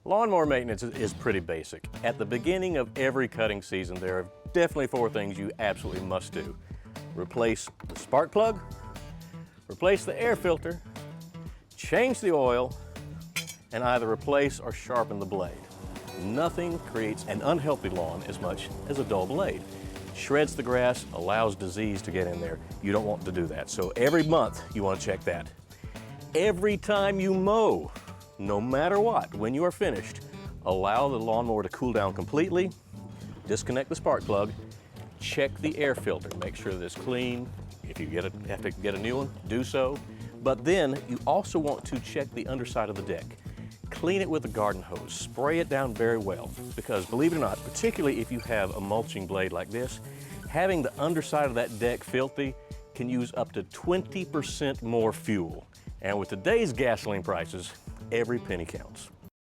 Lawnmower maintenance is pretty basic. At the beginning of every cutting season, there are definitely 4 things you absolutely must do. Replace the spark plug, replace the air filter, change the oil, and either replace or sharpen the blade. Nothing creates an unhealthy lawn as much as a dull blade. Shreds the grass, allows disease to get in there. You don't want to do that. So every month you want to check that. Every time you mow, no matter what, when you are finished, allow the lawnmower to cool down completely, disconnect the spark plug, check the air filter, make sure that it's clean. If you have to get a new one, do so. But then you also want to check the underside of the deck. Clean it with a garden hose, spray it down very well, because believe it or not, particularly if you have a mulching blade like this, having the underside of that deck filthy can use up to 20% more fuel. And with today's gasoline prices, every penny counts.